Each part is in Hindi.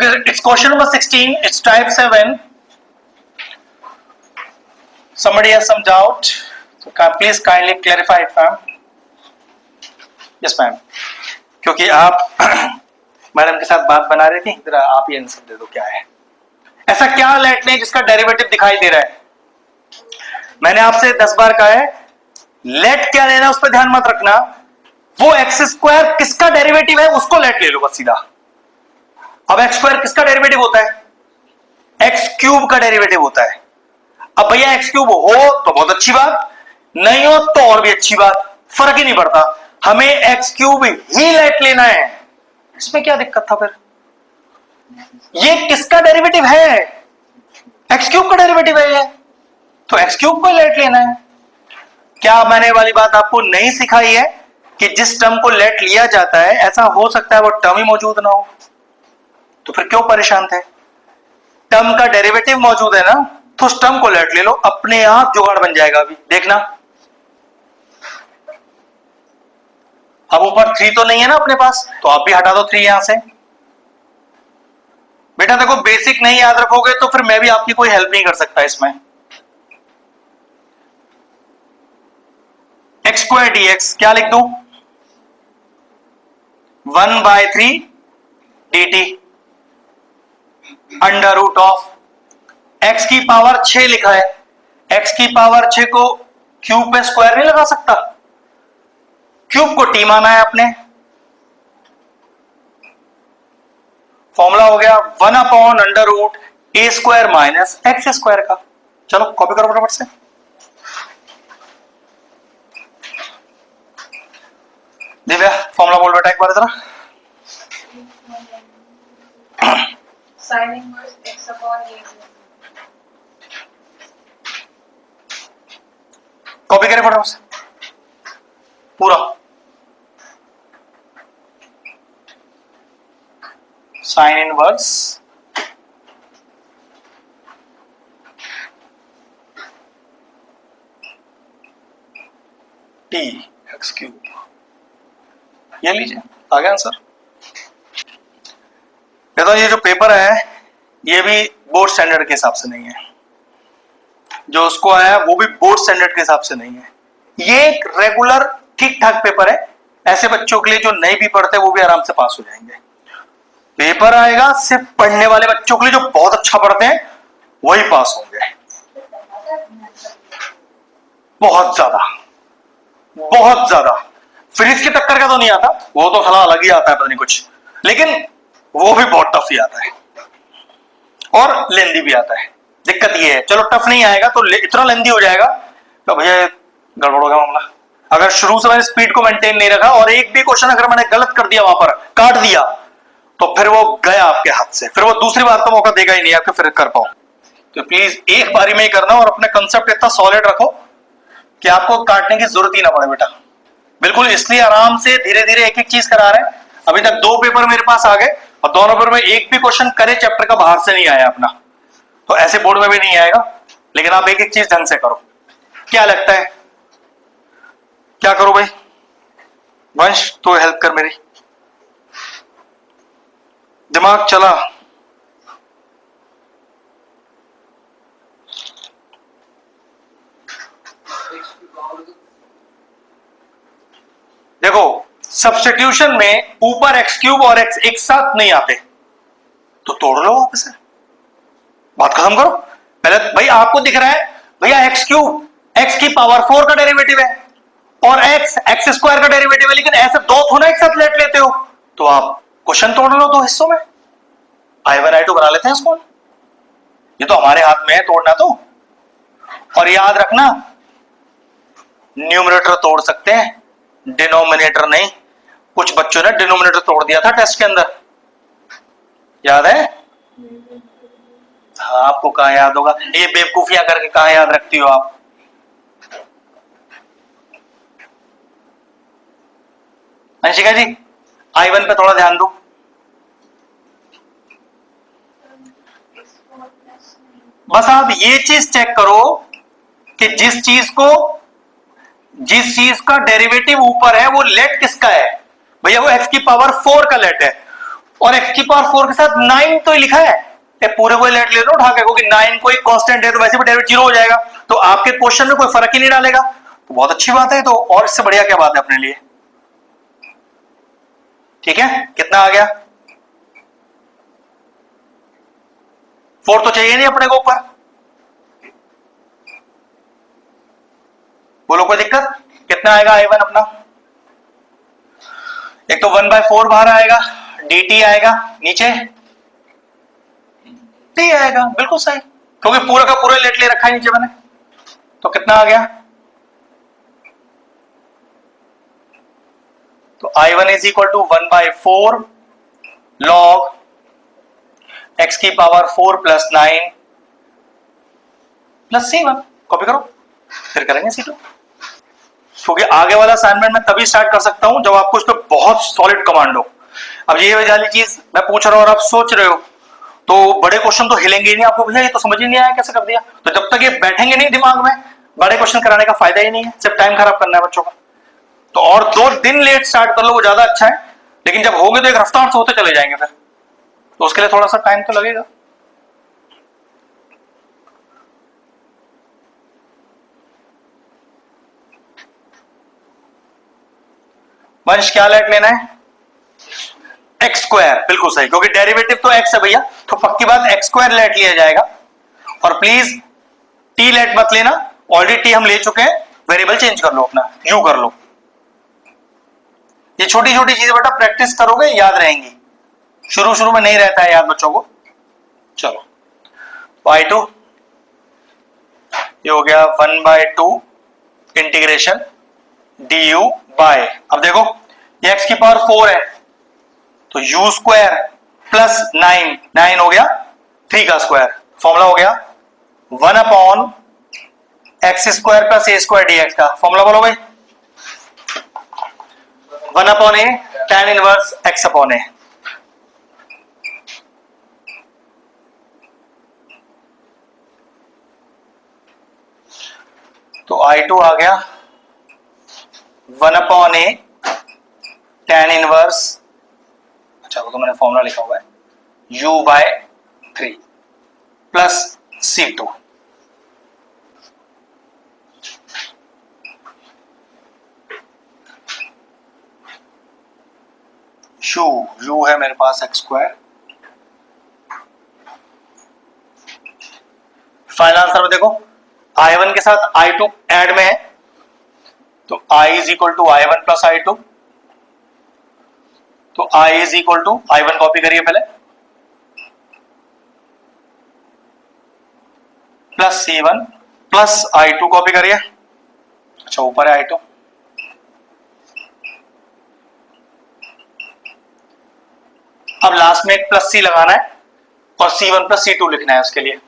it's question number 16. It's type 7. Somebody has some doubt. So please kindly clarify it, ma'am. Yes, ma'am. क्योंकि आप मैडम के साथ बात बना रही थी, जरा आप ये आंसर दे दो क्या है। ऐसा क्या लेट लें जिसका डेरिवेटिव दिखाई दे रहा है? मैंने आपसे 10 बार कहा है, लेट क्या लेना उस पर ध्यान मत रखना, वो एक्स स्क्वायर किसका डेरिवेटिव है उसको लेट ले लो बस सीधा। अब एक्स स्क्वायर किसका डेरिवेटिव होता है? एक्स क्यूब का डेरिवेटिव होता है। अब भैया एक्स क्यूब हो तो बहुत अच्छी बात, नहीं हो तो और भी अच्छी बात, फर्क ही नहीं पड़ता, हमें एक्स क्यूब ही लेट लेना है। इसमें क्या दिक्कत था फिर? ये किसका डेरिवेटिव है? एक्स क्यूब का डेरिवेटिव है ये, तो एक्स क्यूब को लेट लेना है। क्या मैंने वाली बात आपको नहीं सिखाई है कि जिस टर्म को लेट लिया जाता है ऐसा हो सकता है वो टर्म ही मौजूद ना हो, तो फिर क्यों परेशान थे? टर्म का डेरिवेटिव मौजूद है ना, तो उस टर्म को लेट ले लो, अपने आप जुगाड़ बन जाएगा। अभी देखना, अब ऊपर 3 तो नहीं है ना अपने पास, तो आप भी हटा दो 3 यहां से। बेटा देखो, बेसिक नहीं याद रखोगे तो फिर मैं भी आपकी कोई हेल्प नहीं कर सकता इसमें। एक्स स्क्वायर डीएक्स क्या लिख दूं? 1/3 dt under root of X की पावर 6 लिखा है, एक्स की पावर 6 को क्यूब पे स्क्वायर नहीं लगा सकता, क्यूब को टी माना है अपने, फॉर्मूला हो गया 1/√a² माइनस एक्स स्क्वायर का। चलो कॉपी करो फटाफट से। दिव्या फॉर्मूला बोल बेटा एक बार जरा। sin inverse x upon a copy करें फटाफट से पूरा। Sine inverse T x cube, ये लीजिए आ गया आंसर। तो ये जो पेपर है ये भी बोर्ड स्टैंडर्ड के हिसाब से नहीं है, जो उसको आया वो भी बोर्ड स्टैंडर्ड के हिसाब से नहीं है। ये एक रेगुलर ठीक ठाक पेपर है, ऐसे बच्चों के लिए जो नहीं भी पढ़ते वो भी आराम से पास हो जाएंगे। पेपर आएगा सिर्फ पढ़ने वाले बच्चों के लिए, जो बहुत अच्छा पढ़ते हैं वही पास होंगे। बहुत ज्यादा फिजिक्स की टक्कर का तो नहीं आता, वो तो साला अलग ही आता है पता नहीं कुछ, लेकिन वो भी बहुत टफ ही आता है और लेंदी भी आता है। दिक्कत ये है, चलो टफ नहीं आएगा तो इतना लेंदी हो जाएगा तो भैया गड़बड़ होगा मामला। अगर शुरू से मैंने स्पीड को मेंटेन नहीं रखा और एक भी क्वेश्चन अगर मैंने गलत कर दिया, वहां पर काट दिया, तो फिर वो गया आपके हाथ से, फिर वो दूसरी बार तो मौका देगा ही नहीं आपके फिर कर पाओ। तो प्लीज एक बारी में ही करना और अपने कंसेप्ट इतना सॉलिड रखो कि आपको काटने की जरूरत ही ना पड़े बेटा। बिल्कुल, इसलिए आराम से धीरे धीरे एक एक चीज करा रहे हैं। अभी तक 2 पेपर मेरे पास आ गए और दोनों पेपर में एक भी क्वेश्चन करे चैप्टर का बाहर से नहीं आया अपना, तो ऐसे बोर्ड में भी नहीं आएगा। लेकिन आप एक एक चीज ढंग से करो। क्या लगता है, क्या करो भाई? वंश तो हेल्प कर, मेरी दिमाग चला। देखो सब्स्टिट्यूशन में ऊपर एक्स क्यूब और एक्स एक साथ नहीं आते, तो तोड़ लो वापस से, बात खत्म करो। पहले भाई आपको दिख रहा है भैया एक्स क्यूब एक्स की पावर 4 का डेरिवेटिव है और एक्स एक्स स्क्वायर का डेरिवेटिव है, लेकिन ऐसे दो थोड़ा एक साथ लेट लेते हो, तो आप क्वेश्चन तोड़ लो 2 हिस्सों में, I1 I2 बना लेते हैं इसको। ये तो हमारे हाथ में है तोड़ना तो। और याद रखना, न्यूमरेटर तोड़ सकते हैं, डिनोमिनेटर नहीं। कुछ बच्चों ने डिनोमिनेटर तोड़ दिया था टेस्ट के अंदर, याद है? हाँ, आपको कहां याद होगा, ये बेवकूफियां करके कहां याद रखती हो आप? अंशिका जी I1 पे थोड़ा ध्यान दो। बस आप ये चीज चेक करो कि जिस चीज का डेरिवेटिव ऊपर है वो लेट किसका है? भैया वो एक्स की पावर 4 का लेट है, और x की पावर 4 के साथ 9 तो ही लिखा है, ये पूरे को लेट ले लो उठा के, क्योंकि 9 कोई कांस्टेंट है तो वैसे भी डेरिवेटिव 0 हो जाएगा, तो आपके क्वेश्चन में कोई फर्क ही नहीं डालेगा, तो बहुत अच्छी बात है। तो और इससे बढ़िया क्या बात है अपने लिए, ठीक है। कितना आ गया, 4 तो चाहिए नहीं अपने को ऊपर, बोलो कोई दिक्कत। कितना आएगा i1 अपना, एक तो 1/4 बाहर आएगा, dt आएगा, नीचे t आएगा, बिल्कुल सही, क्योंकि पूरा का पूरा लेट ले रखा है नीचे मैंने। तो कितना आ गया, तो i1 is equal to 1/4 log x की power 4 plus 9 plus c1, copy करो फिर करेंगे c2, क्योंकि आगे वाला असाइनमेंट मैं तभी स्टार्ट कर सकता हूं जब आपको इस पर बहुत सॉलिड कमांड हो। अब ये वाली चीज मैं पूछ रहा हूं और आप सोच रहे हो, तो बड़े क्वेश्चन तो हिलेंगे ही नहीं आपको, भैया ये तो समझ ही नहीं आया कैसे कर दिया, तो जब तक ये बैठेंगे नहीं दिमाग में, बड़े क्वेश्चन कराने का फायदा ही नहीं है, सिर्फ टाइम खराब करना है बच्चों का। तो और 2 दिन लेट स्टार्ट कर लो वो ज्यादा अच्छा है, लेकिन जब होगे तो एक रफ्तार से होते चले जाएंगे फिर, तो उसके लिए थोड़ा सा टाइम तो लगेगा। वंश क्या लेट लेना है, एक्स स्क्वायर, बिल्कुल सही, क्योंकि डेरिवेटिव तो एक्स है भैया, तो पक्की बात एक्स स्क्वायर लेट लिया जाएगा। और प्लीज टी लेट मत लेना, ऑलरेडी टी हम ले चुके हैं, वेरिएबल चेंज कर लो अपना, यू कर लो। ये छोटी छोटी चीजें बेटा प्रैक्टिस करोगे याद रहेंगी, शुरू शुरू में नहीं रहता है याद बच्चों को। चलो y2 ये हो गया 1/2 इंटीग्रेशन du बाय, अब देखो ये x की पावर 4 है तो u स्क्वायर प्लस 9 हो गया 3 का स्क्वायर, फॉर्मूला हो गया 1/x square plus a square dx का, फॉर्मूला बोलो भाई, 1/a tan inverse x upon a। तो I2 आ गया 1/a tan इनवर्स, अच्छा वो तो मैंने फॉर्मूला लिखा हुआ है, u/3 प्लस C2। u है मेरे पास x स्क्वायर, फाइनल आंसर में देखो i1 के साथ i2 ऐड में है, तो i is equal to i1 plus i2, तो i is equal to i1 copy करिए पहले, plus C1 plus i2 copy करिए, अच्छा ऊपर है i2, अब लास्ट में एक प्लस C लगाना है और C1 प्लस C2 लिखना है उसके लिए,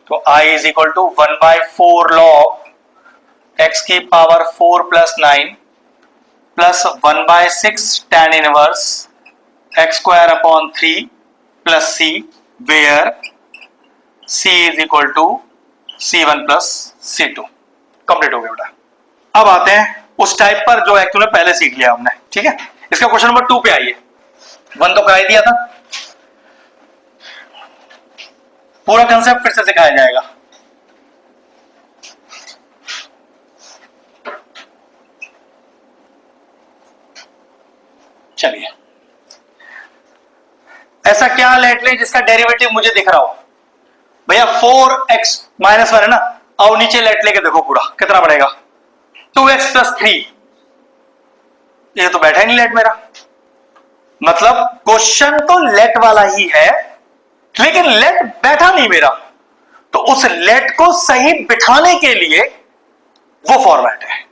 तो i is equal to 1/4 log x की power 4 plus 9 plus 1/6 tan inverse x square upon 3 plus c, where c is equal to C1 plus C2। Complete हो गया बेटा। अब आते हैं उस टाइप पर जो एक्चुअली पहले सीख लिया हमने, ठीक है। इसका क्वेश्चन नंबर 2 पे आइए, 1 तो करा ही दिया था, पूरा कंसेप्ट फिर से सिखाया जाएगा। चलिए ऐसा क्या लेट ले जिसका डेरिवेटिव मुझे दिख रहा हो, भैया 4x माइनस 1 है ना, आओ नीचे लेट लेके देखो पूरा कितना बढ़ेगा, 2x प्लस 3, ये तो बैठा ही नहीं लेट मेरा, मतलब क्वेश्चन तो लेट वाला ही है लेकिन लेट बैठा नहीं मेरा, तो उस लेट को सही बिठाने के लिए वो फॉर्मेट है,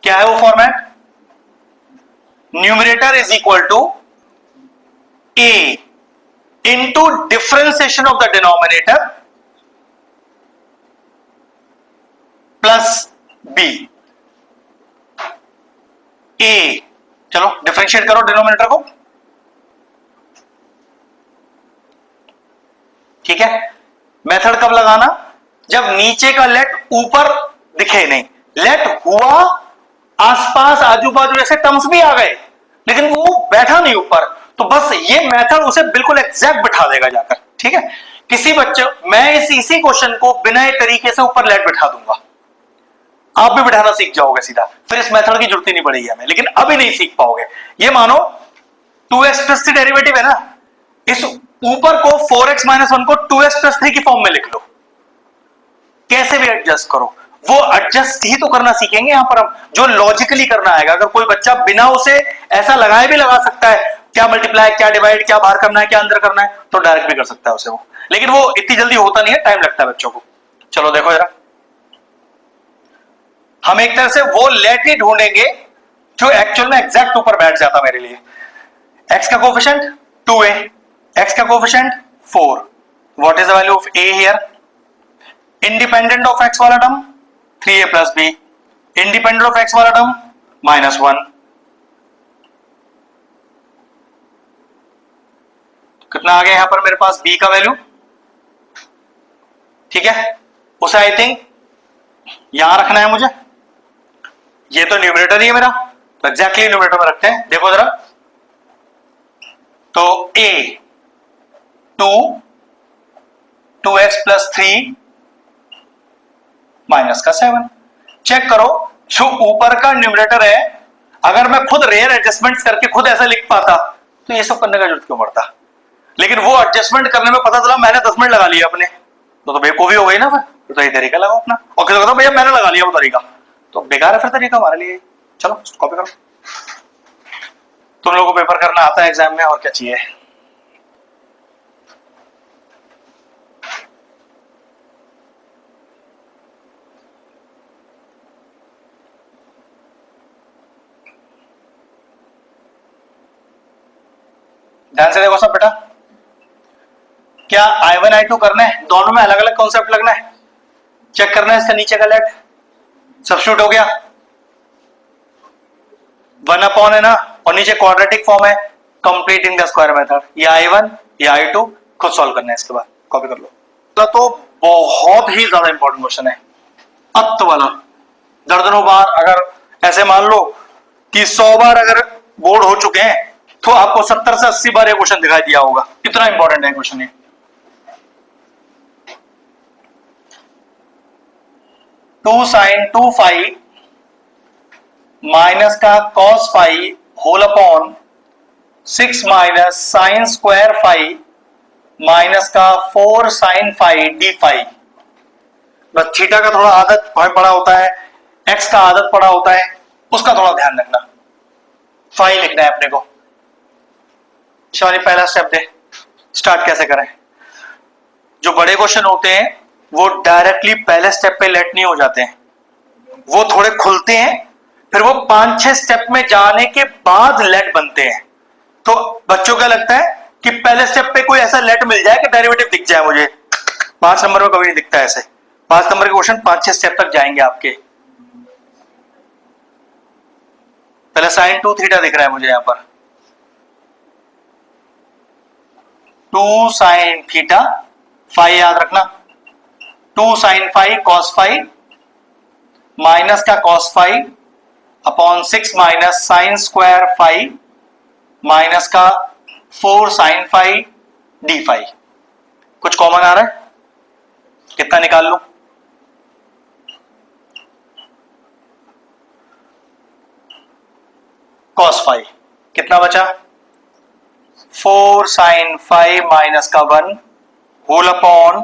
क्या है वो format, numerator is equal to a into differentiation of the denominator plus b, a, चलो डिफरेंशिएट करो डिनोमिनेटर को, ठीक है। मेथड कब लगाना, जब नीचे का लेट ऊपर दिखे नहीं, लेट हुआ आसपास आजू बाजू ऐसे टर्म्स भी आ गए लेकिन वो बैठा नहीं ऊपर, तो बस ये मेथड उसे बिल्कुल एग्जैक्ट बिठा देगा जाकर, ठीक है। किसी बच्चे, मैं इसी क्वेश्चन को बिना तरीके से ऊपर लेट बिठा दूंगा, आप भी बिठाना सीख जाओगे सीधा, फिर इस मेथड की जरूरत ही नहीं पड़ेगी हमें, लेकिन अभी नहीं सीख पाओगे। ये मानो 2x प्लस 3 डेरिवेटिव है ना, इस ऊपर को 4x माइनस 1 को 2x प्लस 3 की फॉर्म में लिख लो, कैसे भी एडजस्ट करो, वो एडजस्ट ही तो करना सीखेंगे यहां पर हम, जो लॉजिकली करना आएगा। अगर कोई बच्चा बिना उसे ऐसा लगाए भी लगा सकता है, क्या मल्टीप्लाई, क्या डिवाइड, क्या बाहर करना है, क्या अंदर करना है, तो डायरेक्ट भी कर सकता है उसे वो, लेकिन वो इतनी जल्दी होता नहीं है, टाइम लगता है बच्चों को। चलो देखो जरा, हम एक तरह से वो लेट ही ढूंढेंगे जो एक्चुअल में एग्जैक्ट ऊपर बैठ जाता मेरे लिए। x का कोफिशिएंट 2a, x का coefficient 4, what is the value of a here? Independent of x वाला term 3a plus b, independent of x वाला टर्म -1। कितना आ गया यहां पर मेरे पास b का वैल्यू, ठीक है, उसे आई थिंक यहां रखना है मुझे, ये तो न्यूमरेटर ही है मेरा, तो एग्जैक्टली न्यूमरेटर में रखते हैं। देखो जरा, तो a 2x प्लस 3 माइनस का 7, चेक करो जो ऊपर का न्यूमरेटर है, अगर मैं खुद रेयर एडजस्टमेंट्स करके खुद ऐसा लिख पाता तो ये सब करने का जरूरत क्यों पड़ता, लेकिन वो एडजस्टमेंट करने में पता चला मैंने 10 मिनट लगा लिया अपने, तो बेवकूफी हो गई ना, फिर तो ये तरीका लगाओ अपना, और किसी को भैया मैंने लगा लिया वो तरीका, तो बेकार है फिर तरीका हमारे लिए। चलो कॉपी करो, तुम लोगों को पेपर करना आता है एग्जाम में, और क्या चाहिए। ध्यान से देखो सब बेटा, क्या I1 I2 करना है, दोनों में अलग अलग कॉन्सेप्ट लगना है, चेक करना है इसका नीचे का लेट, सब्स्टिट्यूट हो गया 1 अपॉन है ना, और नीचे क्वाड्रेटिक फॉर्म है, कंप्लीटिंग द स्क्वायर मेथड, ये I1 ये I2 खुद सॉल्व करना है, इसके बाद कॉपी कर लो। तो बहुत ही ज्यादा इंपॉर्टेंट क्वेश्चन है, अत वाला, दर्जनों बार, अगर ऐसे मान लो कि 100 बार अगर बोर्ड हो चुके हैं तो आपको 70 से 80 बार ये क्वेश्चन दिखाई दिया होगा, इतना इंपॉर्टेंट है क्वेश्चन ये। 2 sin 2 फाई माइनस का cos phi whole upon 6 minus sine square phi minus का 4 साइन फाई डी फाई। बस थीटा का थोड़ा आदत पड़ा होता है, एक्स का आदत पड़ा होता है, उसका थोड़ा ध्यान रखना। फाई लिखना है अपने को। शिवानी पहला स्टेप दे, स्टार्ट कैसे करें। जो बड़े क्वेश्चन होते हैं वो डायरेक्टली पहले स्टेप पे लेट नहीं हो जाते हैं, वो थोड़े खुलते हैं, फिर वो 5-6 स्टेप में जाने के बाद लेट बनते हैं। तो बच्चों का लगता है कि पहले स्टेप पे कोई ऐसा लेट मिल जाए कि डेरिवेटिव दिख जाए मुझे, 5 नंबर में कभी नहीं दिखता ऐसे। 5 नंबर के क्वेश्चन 5-6 स्टेप तक जाएंगे आपके। पहले साइन 2 थीटा दिख रहा है मुझे यहां पर, 2 साइन थीटा फाई याद रखना, 2 sine phi cos phi minus का cos phi upon 6 minus sine square phi minus का 4 साइन फाई डी फाई। कुछ कॉमन आ रहा है, कितना निकाल लो। कॉस फाई कितना बचा, 4 साइन फाई माइनस का 1 whole upon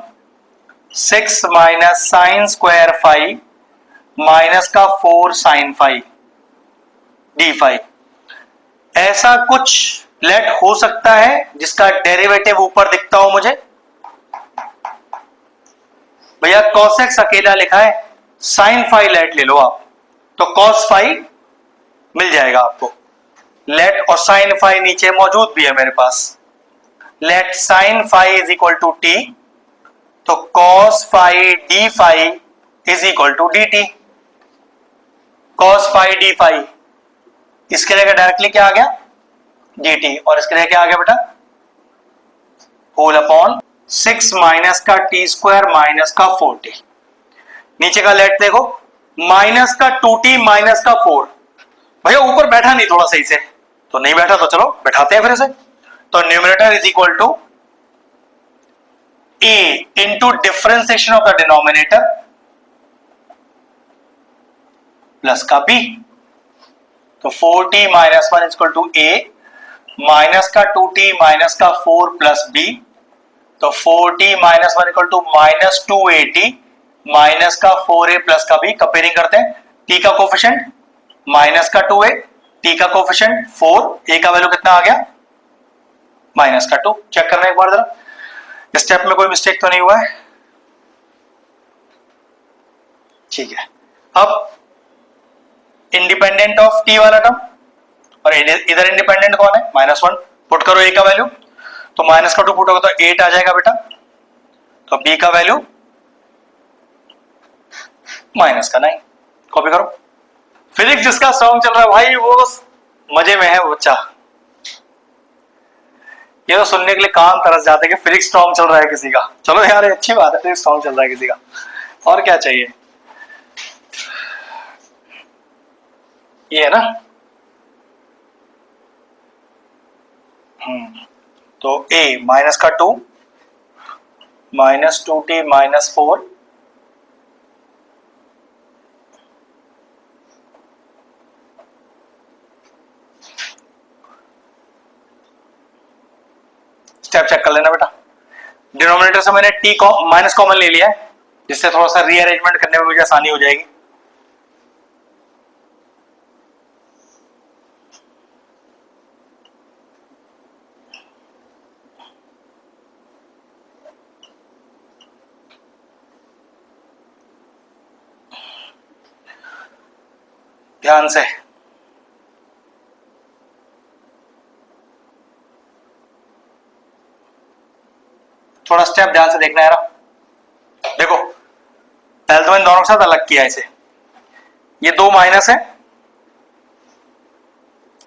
6 minus sine square phi minus का 4 साइन फाई डी फाई। ऐसा कुछ लेट हो सकता है जिसका डेरिवेटिव ऊपर दिखता हो मुझे। भैया cos x अकेला लिखा है, साइन फाई लेट ले लो आप, तो cos फाई मिल जाएगा आपको। लेट और साइन फाई नीचे मौजूद भी है मेरे पास। Let sine phi is equal to t, तो cos phi D phi is equal to d t. cos phi D phi, इसके लिए डायरेक्टली क्या आ गया डी टी, और इसके लिए क्या आ गया बेटा होल अपॉन 6 माइनस का टी स्क्वायर माइनस का 4t। नीचे का लेट देखो, माइनस का 2t माइनस का 4। भैया ऊपर बैठा नहीं थोड़ा सही से, तो नहीं बैठा तो चलो बैठाते हैं फिर से। तो numerator is equal to a into differentiation of the denominator plus का b। तो 4t minus 1 is equal to a minus का 2t माइनस का 4 प्लस b। तो 4t minus 1 equal to minus 2at minus का 4a प्लस का b। कंपेयरिंग करते हैं, t का कोफिशिएंट माइनस का 2a, t का कोफिशिएंट 4, a का वैल्यू कितना आ गया माइनस का 2। चेक करना एक बार जरा स्टेप में कोई मिस्टेक तो नहीं हुआ है। ठीक है, अब इंडिपेंडेंट ऑफ t वाला टर्म और इधर इंडिपेंडेंट कौन है -1, पुट करो a का वैल्यू, तो माइनस का 2 पुट होगा तो 8 आ जाएगा बेटा। तो b का वैल्यू माइनस का 9। कॉपी करो। फिजिक्स जिसका सॉन्ग चल रहा है भाई वो मजे में है वो बच्चा। ये तो सुनने के लिए कान तरस जाते हैं कि फिजिक्स स्ट्रॉन्ग चल रहा है किसी का। चलो यार ये अच्छी बात है, फिजिक्स स्ट्रॉन्ग चल रहा है किसी का, और क्या चाहिए। ये है ना। तो a माइनस का 2 minus 2t minus 4 step check कर लेना बेटा। डिनोमिनेटर से मैंने t माइनस कॉमन ले लिया है, जिससे थोड़ा सा रीअरेंजमेंट करने में मुझे आसानी हो जाएगी। ध्यान से थोड़ा स्टेप ध्यान से देखना है यार। देखो पहले तो मैंने दोनों के साथ अलग किया इसे, ये 2 माइनस है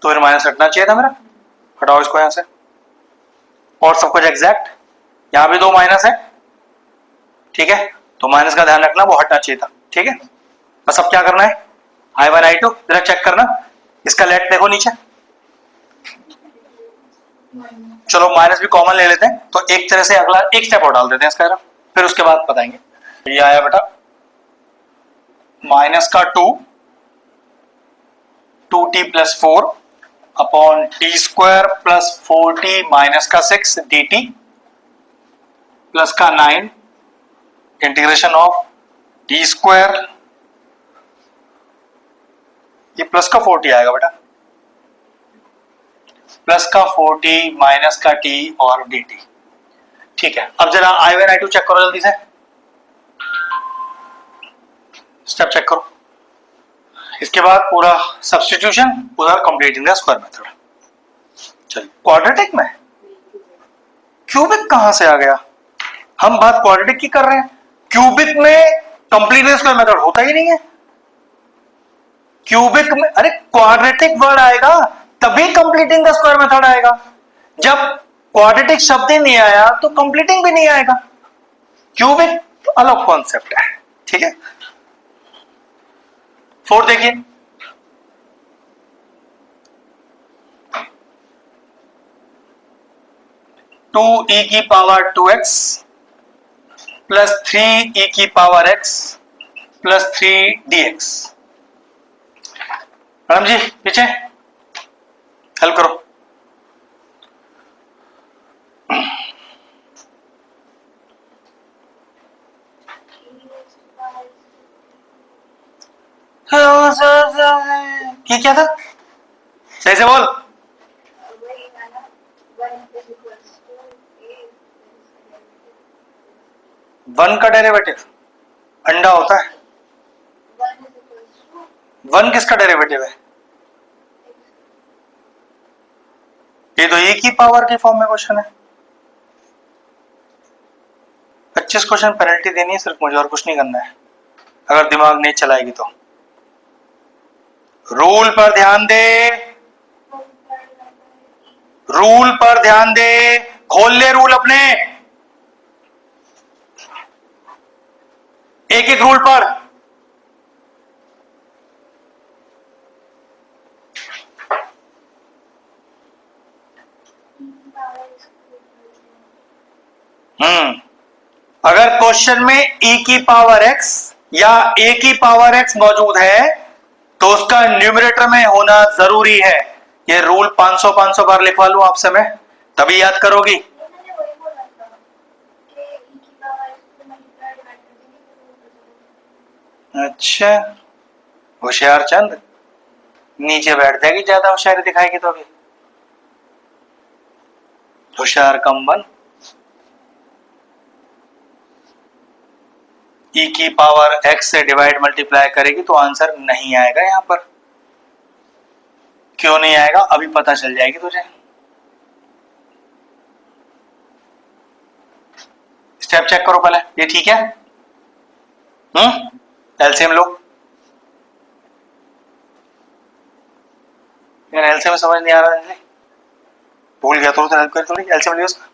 तो फिर माइनस हटना चाहिए था मेरा, हटाओ इसको यहां से। और सब कुछ एग्जैक्ट, यहां भी 2 माइनस है, ठीक है, तो माइनस का ध्यान रखना, वो हटना चाहिए था। ठीक है, बस अब क्या करना है, I1 I2 जरा चेक करना, इसका लेट देखो नीचे। चलो माइनस भी कॉमन ले लेते हैं, तो एक तरह से अगला एक स्टेप और डाल देते हैं इसका, फिर उसके बाद बताएंगे। ये आया बेटा माइनस का 2t plus 4 upon T square plus 4t minus का 6 dt प्लस का 9 इंटीग्रेशन ऑफ टी स्क्वायर, ये प्लस का 4t आएगा बेटा, प्लस का 4t माइनस का t और dt। ठीक है, अब जरा I1 I2 चेक करो जल्दी से, स्टेप चेक करो। इसके बाद पूरा सब्स्टिट्यूशन, उधर कंप्लीटिंग द स्क्वायर मेथड। चलिए क्वाड्रेटिक में क्यूबिक कहां से आ गया, हम बात क्वाड्रेटिक की कर रहे हैं। क्यूबिक में कंप्लीट द स्क्वायर मेथड होता ही नहीं है। क्यूबिक में अरे क्वाड्रेटिक वर्ड आएगा तभी कंप्लीटिंग द स्क्वायर मेथड आएगा। जब क्वाड्रेटिक शब्द ही नहीं आया तो कंप्लीटिंग भी नहीं आएगा। क्यूबिक अलग कॉन्सेप्ट है, ठीक है। 4 देखिए, टू ई की पावर 2x प्लस 3 ई की power x plus 3 dx। Madam ji पीछे हेल्प करो। ये क्या था, सही से बोल। वन का डेरिवेटिव अंडा होता है। वन किसका डेरिवेटिव है, ये तो एक ही पावर के फॉर्म में क्वेश्चन है। 25 क्वेश्चन पेनल्टी देनी है सिर्फ मुझे, और कुछ नहीं करना है अगर दिमाग नहीं चलाएगी तो। रूल पर ध्यान दे, रूल पर ध्यान दे, खोल ले रूल अपने, एक एक रूल पर। अगर क्वेश्चन में e की पावर x या a की पावर x मौजूद है तो उसका न्यूमरेटर में होना जरूरी है। ये रूल 500 बार लिखवा लूं आपसे मैं, तभी याद करोगी। अच्छा, होशियार चंद नीचे बैठ जाएगी, ज्यादा होशियारी दिखाएगी तो अभी। होशियार कम बन। e की पावर x से डिवाइड मल्टीप्लाई करेगी तो आंसर नहीं आएगा यहां पर। क्यों नहीं आएगा अभी पता चल जाएगी तुझे। स्टेप चेक करो पहले, ये ठीक है? एलसीएम लो। यार एलसीएम समझ नहीं आ रहा है, भूल गया तो हेल्प कर थोड़ी। एलसीएम लियो उसका।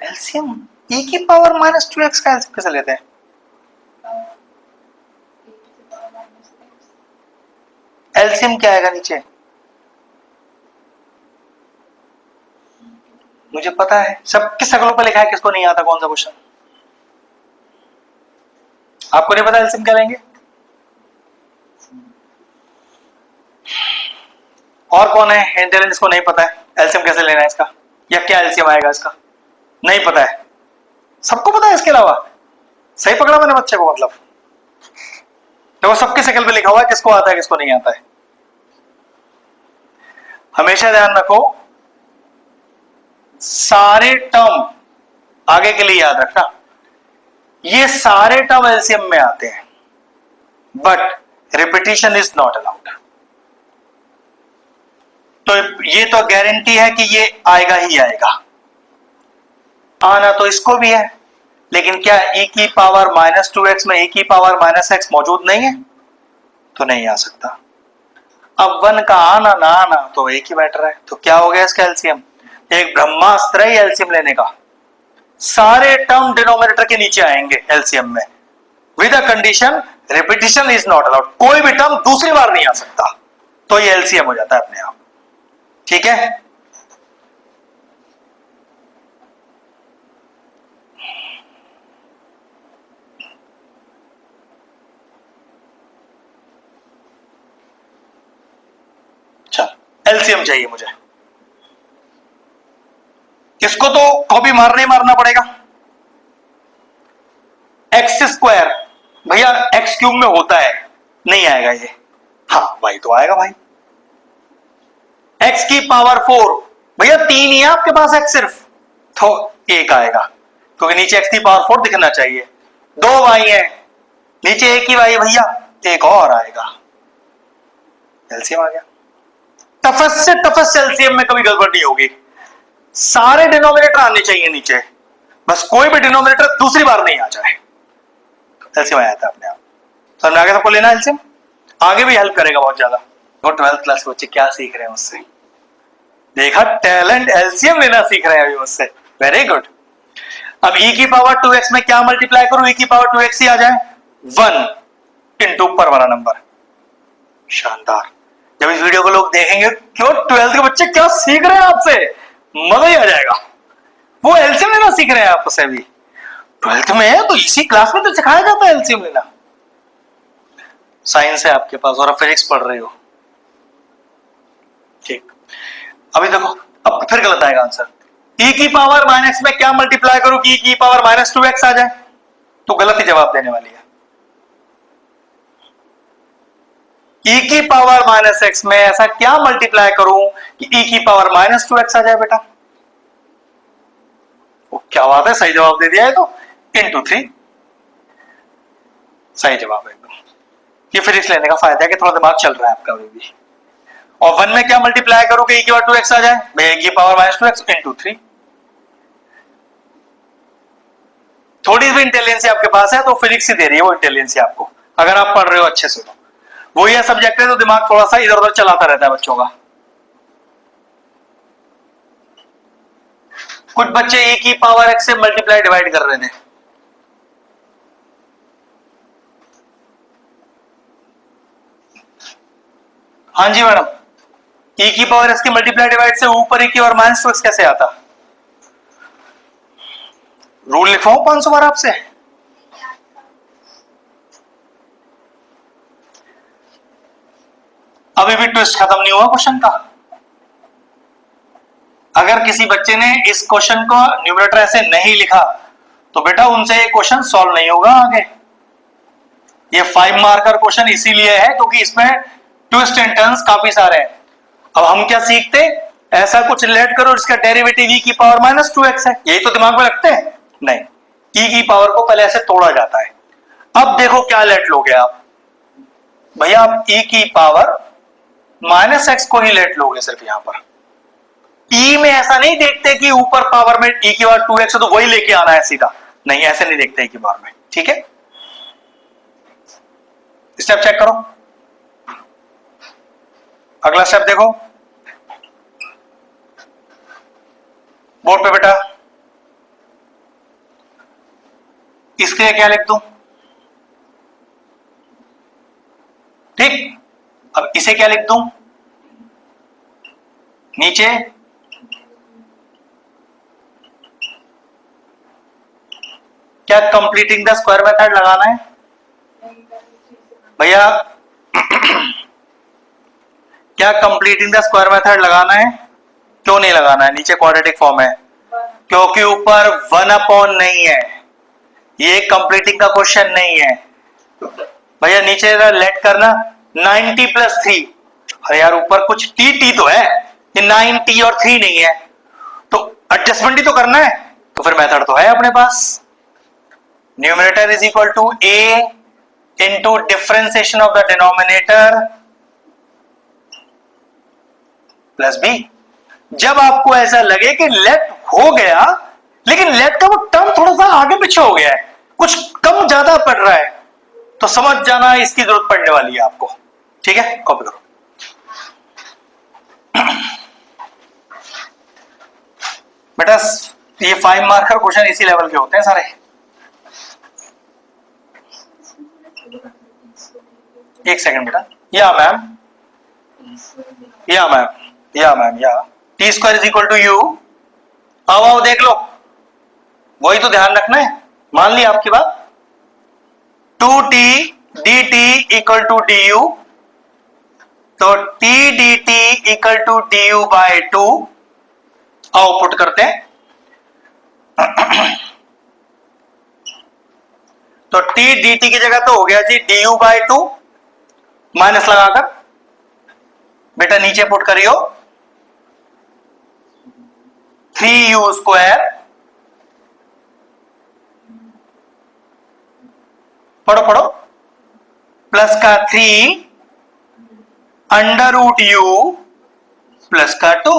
एलसीएम e की पावर -2x का एलसीएम कैसे लेते हैं? एलसीएम क्या आएगा नीचे? मुझे पता है, सबकी शक्लों पर लिखा है, किसको नहीं आता कौन सा क्वेश्चन? आपको नहीं पता एलसीएम क्या लेंगे? और कौन है इंटेलिजेंस को नहीं पता है एलसीएम कैसे लेना है इसका, या क्या एलसीएम आएगा इसका? नहीं पता है, सबको पता है इसके अलावा। सही पकड़ा मैंने बच्चे को, मतलब तो सबकी शक्ल पे लिखा हुआ है किसको आता है किसको नहीं आता है। हमेशा ध्यान रखो, सारे टर्म आगे के लिए याद रखना, ये सारे टर्म एलसीएम में आते हैं, but repetition is not allowed. तो ये तो गारंटी है कि ये आएगा ही आएगा। आना तो इसको भी है, लेकिन क्या e की पावर -2x में e की पावर -x मौजूद नहीं है? तो नहीं आ सकता। अब 1 का आना ना आना तो एक ही मैटर है। तो क्या हो गया इसका एलसीएम? एक ब्रह्मास्त्र है एलसीएम लेने का। सारे टर्म डिनोमिनेटर के नीचे आएंगे एलसीएम में, with a condition repetition is not allowed. कोई भी टर्म दूसरी बार नहीं आ सकता, तो ये एलसीएम हो जाता है अपने आप। ठीक है? एलसीएम चाहिए मुझे, इसको तो कॉपी मारना पड़ेगा। x², भैया x³ में होता है, नहीं आएगा ये। हाँ भाई तो आएगा भाई। x की पावर 4, भैया 3 ही है आपके पास x सिर्फ, तो 1 आएगा, क्योंकि नीचे x की पावर 4 दिखना चाहिए। 2 y है, नीचे 1 ही y भैया, 1 और आएगा। एलसीएम आ गया। टफेस्ट से टफेस्ट एलसीएम में कभी गड़बड़ नहीं होगी, सारे डिनोमिनेटर आने चाहिए नीचे, बस कोई भी डिनोमिनेटर दूसरी बार नहीं आ जाए। एलसीएम आ जाता है अपने आप। समझ में आ गया सबको? लेना एलसीएम आगे भी हेल्प करेगा बहुत ज्यादा। और 12th क्लास के बच्चे क्या सीख रहे हैं मुझसे, देखा टैलेंट, एलसीएम लेना सीख रहे हैं अभी मुझसे। Very good. अब e की पावर 2x में क्या मल्टीप्लाई करूं, e की पावर 2x ही आ जाए, 1 इंटू ऊपर वाला नंबर। शानदार। जब इस वीडियो को लोग देखेंगे क्यों 12th के बच्चे क्या सीख रहे हैं आपसे, मजा ही आ जाएगा। वो एलसीएम लेना सीख रहे हैं आपसे भी। 12th में है तो इसी क्लास में तो सिखाया जाता है एलसीएम लेना। साइंस है आपके पास और आप फिजिक्स पढ़ रहे हो। ठीक, अभी देखो, अब फिर गलत आएगा आंसर। e की पावर -x में क्या मल्टीप्लाई करूं कि e की पावर -2x आ जाए, तो गलत ही जवाब देने वाली है। e की पावर -x में ऐसा क्या मल्टीप्लाई करूं कि e की पावर -2x आ जाए बेटा? वो क्या बात है, सही जवाब दे दिया है तो इंटू 3 सही जवाब है एकदम। ये फिजिक्स लेने का फायदा है कि थोड़ा दिमाग चल रहा है आपका अभी भी। और 1 में क्या मल्टीप्लाई करूं कि e की पावर 2x आ जाए, भाई e की पावर -2x इंटू 3। थोड़ी भी इंटेलिजेंस आपके पास है तो फिजिक्स ही दे रही है वो इंटेलिजेंस आपको, अगर आप पढ़ रहे हो अच्छे से तो। वो ये सब्जेक्ट है तो दिमाग थोड़ा सा इधर उधर चलाता रहता है बच्चों का। कुछ बच्चे e की पावर x से मल्टीप्लाई डिवाइड कर रहे थे। हाँ जी मैडम, e की पावर s की मल्टीप्लाई डिवाइड से ऊपर e की पावर माइनस 2x कैसे आता? रूल लिखवाऊं 500 बार आपसे? अभी भी ट्विस्ट खत्म नहीं हुआ क्वेश्चन का। अगर किसी बच्चे ने इस क्वेश्चन को न्यूमरेटर ऐसे नहीं लिखा तो बेटा उनसे ये क्वेश्चन सॉल्व नहीं होगा आगे। ये 5 मार्कर क्वेश्चन इसीलिए है क्योंकि इसमें ट्विस्ट एंड टर्न्स काफी सारे हैं। अब हम क्या सीखते, ऐसा कुछ लेट करो जिसका डेरिवेटिव e की पावर माइनस 2x है, यही तो दिमाग में रखते हैं। नहीं, e की पावर को पहले ऐसे तोड़ा जाता है। अब देखो क्या लेट लोगे आप भैया, आप e की पावर माइनस x को ही लेट लोगे सिर्फ। यहां पर e में ऐसा नहीं देखते कि ऊपर पावर में e की पावर 2x है तो वही लेके आना है सीधा, नहीं ऐसे नहीं देखते e की पावर में। ठीक है, स्टेप चेक करो। अगला स्टेप देखो बोर्ड पे बेटा, इसके लिए क्या लिख दूं? ठीक, अब इसे क्या लिख दूं? नीचे क्या कंप्लीटिंग द स्क्वायर मेथड लगाना है भैया? क्या कंप्लीटिंग द स्क्वायर मेथड लगाना है? क्यों नहीं लगाना है? नीचे क्वाड्रेटिक फॉर्म है क्योंकि ऊपर 1 अपॉन नहीं है, ये कंप्लीटिंग का क्वेश्चन नहीं है भैया। नीचे लेट करना 90 प्लस 3, अरे यार ऊपर कुछ टी तो है, ये 9t और 3 नहीं है तो एडजस्टमेंट ही तो करना है। तो फिर मेथड तो है अपने पास, numerator is equal to a into differentiation of the denominator plus b। जब आपको ऐसा लगे कि लेट हो गया लेकिन लेट का वो टर्म थोड़ा सा आगे पीछे हो गया है, कुछ कम ज्यादा पड़ रहा है, तो समझ जाना इसकी जरूरत पड़ने वाली है आपको। ठीक है, कॉपी करो। बेटा ये 5 मार्कर क्वेश्चन इसी लेवल के होते हैं सारे। एक सेकंड बेटा, या मैम, या मैम, या मैम, या T square is equal to U. आओ देख लो, वही तो ध्यान रखना है। मान ली आपकी बात, 2t dt equal to du, तो t dt equal to du by 2। Output करते हैं तो t dt की जगह तो हो गया जी du बाय 2, माइनस लगाकर बेटा नीचे पुट करियो 3u स्क्वायर, पढ़ो पढ़ो, प्लस का 3 अंडर रूट u प्लस का 2।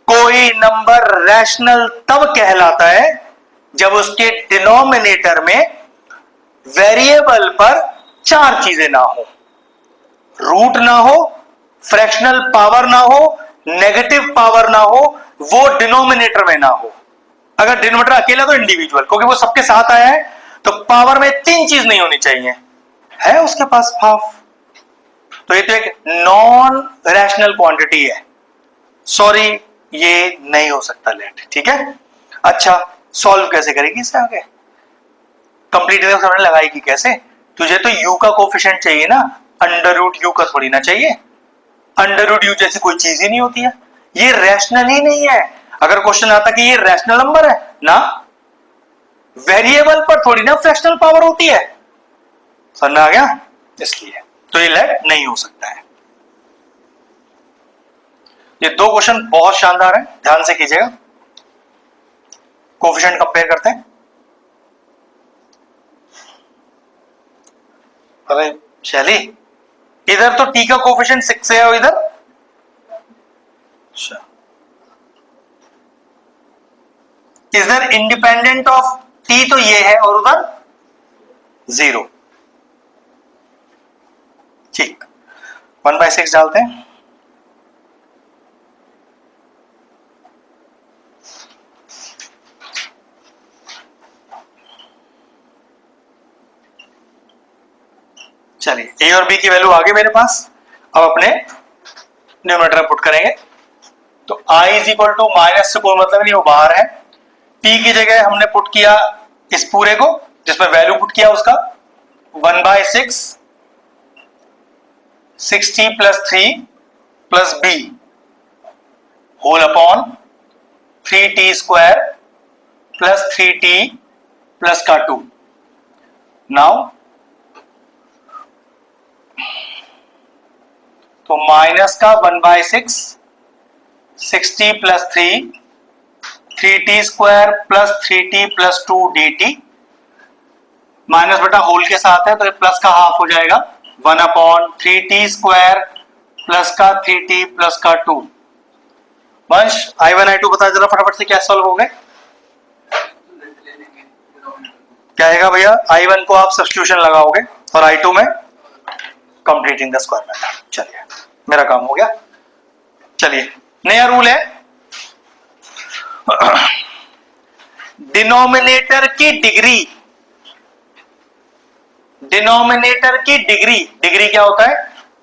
कोई नंबर रैशनल तब कहलाता है जब उसके डिनोमिनेटर में वेरिएबल पर 4 चीजें ना हो, रूट ना हो, फ्रैक्शनल पावर ना हो, नेगेटिव पावर ना हो, वो डिनोमिनेटर में ना हो। अगर डिनोमिनेटर अकेला तो इंडिविजुअल, क्योंकि वो सबके साथ आया है तो पावर में 3 चीज नहीं होनी चाहिए, है उसके पास हाफ, तो ये तो एक नॉन रैशनल क्वांटिटी है। सॉरी, ये नहीं हो सकता लेट। ठीक है, अच्छा सॉल्व कैसे करेगी इसे आगे? कंप्लीट लगाएगी कैसे? तुझे तो u का कोफिशिएंट चाहिए ना, अंडर रूट यू का थोड़ी ना चाहिए। अंडर रूट यू जैसी कोई चीज ही नहीं होती है, ये रैशनल ही नहीं है। अगर क्वेश्चन आता कि ये रैशनल नंबर है ना, वेरिएबल पर थोड़ी ना फ्रैक्शनल पावर होती है, समझ आ गया? इसलिए तो ये लेट नहीं हो सकता है। ये 2 क्वेश्चन बहुत शानदार है, ध्यान से कीजिएगा। कोफिशिएंट कंपेयर करते हैं। अरे शैली, इधर तो t का कोफिशिएंट 6 है और इधर इधर इंडिपेंडेंट ऑफ t तो ये है और उधर 0। ठीक, 1/6 डालते हैं। चलिए, a और b की वैल्यू आ गई मेरे पास। अब अपने न्यूमरेटर पुट करेंगे, तो i is equal to minus से कोई मतलब नहीं, वो बाहर है। p की जगह हमने पुट किया इस पूरे को, जिसमें वैल्यू पुट किया उसका 1/6 60 plus 3 plus b whole upon 3t square plus 3t plus का 2। नाउ तो माइनस का 1/6 60 plus 3 3t square plus 3t plus 2 dt, minus बटा होल के साथ है तो प्लस का हाफ हो जाएगा 1 अपॉन 3t स्क्वायर प्लस का 3t प्लस का 2। वंश i1 i2 बता जरा फटाफट से, क्या सॉल्व हो गए? क्या आएगा भैया? i1 को आप सब्स्टिट्यूशन लगाओगे और i2 में कंप्लीटिंग द स्क्वायर मेथड। चलिए मेरा काम हो गया। चलिए नया रूल है, डिनोमिनेटर की डिग्री, डिनोमिनेटर की डिग्री, डिग्री क्या होता है?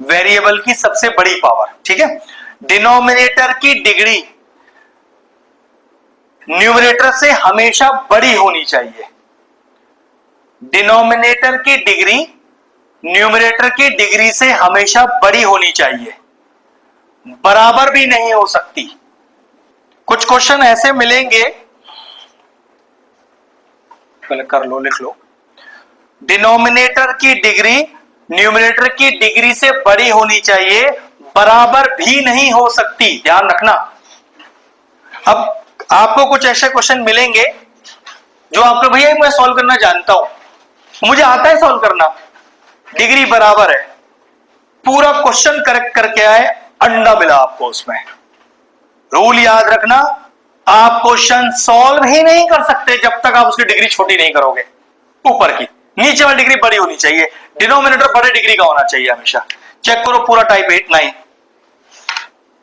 वेरिएबल की सबसे बड़ी पावर, ठीक है। डिनोमिनेटर की डिग्री न्यूमरेटर से हमेशा बड़ी होनी चाहिए। डिनोमिनेटर की डिग्री न्यूमरेटर की डिग्री से हमेशा बड़ी होनी चाहिए, बराबर भी नहीं हो सकती। कुछ क्वेश्चन ऐसे मिलेंगे, पहले कर लो, लिख लो। डिनोमिनेटर की डिग्री न्यूमरेटर की डिग्री से बड़ी होनी चाहिए, बराबर भी नहीं हो सकती, ध्यान रखना। अब आपको कुछ ऐसे क्वेश्चन मिलेंगे जो आपको भैया मैं सॉल्व करना जानता हूं, मुझे आता है सॉल्व करना, डिग्री बराबर है, पूरा क्वेश्चन करेक्ट करके आए, अंडा मिला आपको उसमें। रूल याद रखना, आप क्वेश्चन सॉल्व ही नहीं कर सकते जब तक आप उसकी डिग्री छोटी नहीं करोगे। ऊपर की, नीचे वाली डिग्री बड़ी होनी चाहिए, डिनोमिनेटर बड़े डिग्री का होना चाहिए हमेशा। चेक करो पूरा टाइप 8 9,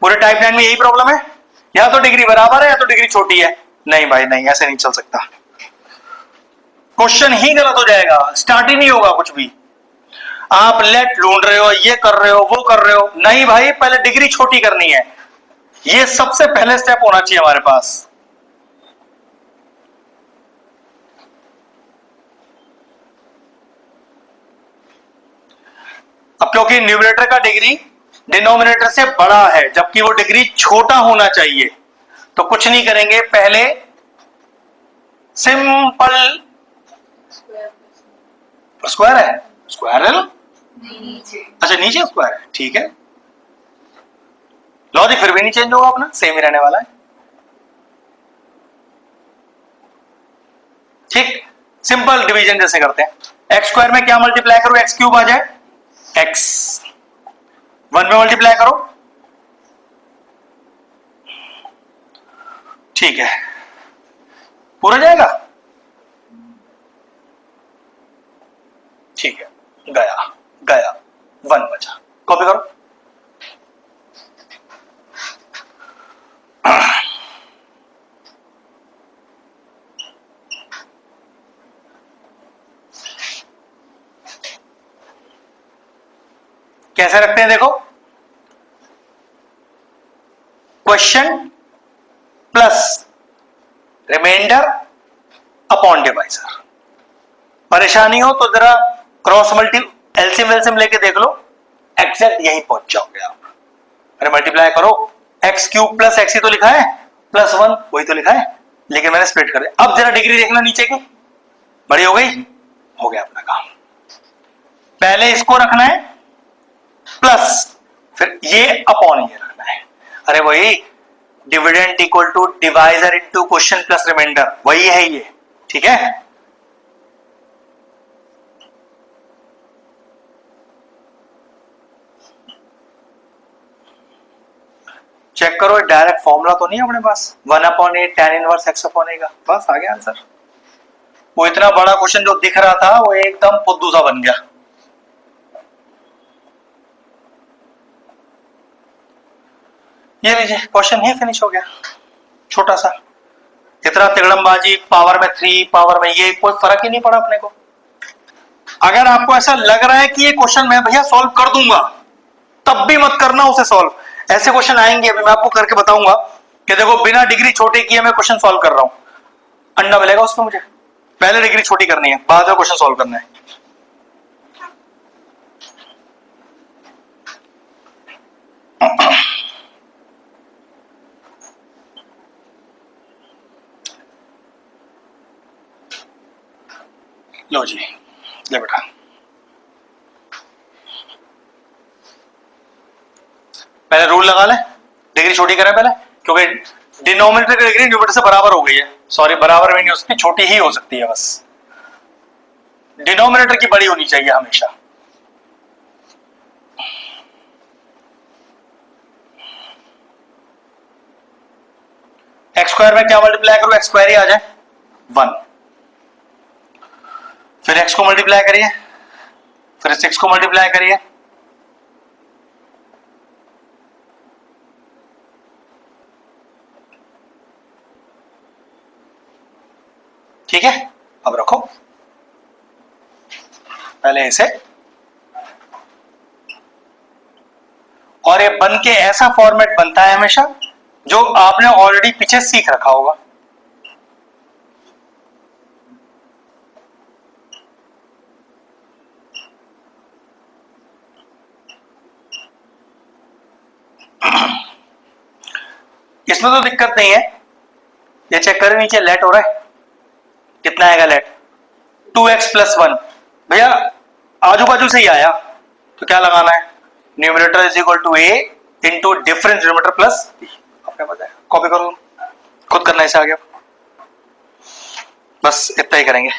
पूरे टाइप 9 में यही प्रॉब्लम है, या तो डिग्री बराबर है या तो डिग्री छोटी है। नहीं भाई नहीं, ऐसे नहीं चल सकता, क्वेश्चन ही गलत हो जाएगा, स्टार्ट ही नहीं होगा कुछ भी। आप लेट ढूंढ रहे हो, ये कर रहे हो, वो कर रहे हो, नहीं भाई पहले डिग्री छोटी करनी है, ये सबसे पहले स्टेप होना चाहिए हमारे पास। अब क्योंकि न्यूमरेटर का डिग्री डिनोमिनेटर से बड़ा है जबकि वो डिग्री छोटा होना चाहिए, तो कुछ नहीं करेंगे, पहले सिंपल स्क्वायर है, स्क्वायर है ना, अच्छा नीचे स्क्वायर है, ठीक है। लॉजिक फिर भी नहीं चेंज होगा अपना, सेम ही रहने वाला है, ठीक। सिंपल डिवीजन जैसे करते हैं, एक्स स्क्वायर में क्या मल्टीप्लाई करो, एक्स क्यूब आ जाए, एक्स 1 में मल्टीप्लाई करो, ठीक है, पूरा जाएगा, ठीक है, गया गया 1 बचा, कॉपी करो। कैसे रखते हैं देखो, quotient plus remainder upon divisor. परेशानी हो तो जरा क्रॉस मल्टी एलसीएम वेलसीएम लेके देख लो, एग्जैक्ट यहीं पहुंच जाओगे आप। अरे मल्टीप्लाई करो, एक्स क्यूब प्लस एक्स ही तो लिखा है, प्लस 1 वही तो लिखा है, लेकिन मैंने स्प्लिट कर दिया। अब जरा डिग्री देखना नीचे की, बड़ी हो गई, हो गया अपना काम। पहले इसको रखना है प्लस, फिर ये अपॉन ये रखना है। अरे वही dividend equal to divisor into quotient plus remainder, वही है ये, ठीक है। चेक करो, डायरेक्ट फॉर्मूला तो नहीं है अपने पास, 1/8 tan inverse x upon a का, बस आ गया आंसर। वो इतना बड़ा क्वेश्चन जो दिख रहा था वो एकदम फुद्दू सा बन गया। ये लीजिए क्वेश्चन ही फिनिश हो गया, छोटा सा, इतना तिगड़मबाजी, पावर में 3 पावर में ये, कोई फर्क ही नहीं पड़ा अपने को। अगर आपको ऐसा लग रहा है कि ये क्वेश्चन मैं भैया सॉल्व कर दूंगा, तब भी मत करना उसे सॉल्व। ऐसे क्वेश्चन आएंगे, अभी मैं आपको करके बताऊंगा कि देखो बिना डिग्री छोटे किए मैं क्वेश्चन सॉल्व कर रहा हूं, अंडा मिलेगा उसमें मुझे। पहले डिग्री छोटी करनी है, बाद में क्वेश्चन सॉल्व करना है। लो जी, ले बेटा, पहले रूल लगा ले, डिग्री छोटी करें पहले, क्योंकि डिनोमिनेटर की डिग्री न्यूमरेटर से बराबर हो गई है। सॉरी, बराबर भी नहीं हो सकती, छोटी ही हो सकती है बस। डिनोमिनेटर की बड़ी होनी चाहिए हमेशा। एक्स स्क्वायर में क्या मल्टीप्लाई करूं, एक्स स्क्वायर ही आ जाए 1, फिर एक्स को मल्टीप्लाई करिए, फिर 6 को मल्टीप्लाई करिए, ठीक है। अब रखो पहले इसे, और ये बन के ऐसा फॉर्मेट बनता है हमेशा जो आपने ऑलरेडी पीछे सीख रखा होगा। इसमें तो दिक्कत नहीं है, ये चेक करें नीचे लेट हो रहा है, कितना आएगा लेट, 2x + 1। भैया आजू बाजू से ही आया तो क्या लगाना है, numerator = a into difference numerator plus b। आपने बताया, कॉपी करो, खुद करना है इसे आगे, बस इतना ही करेंगे।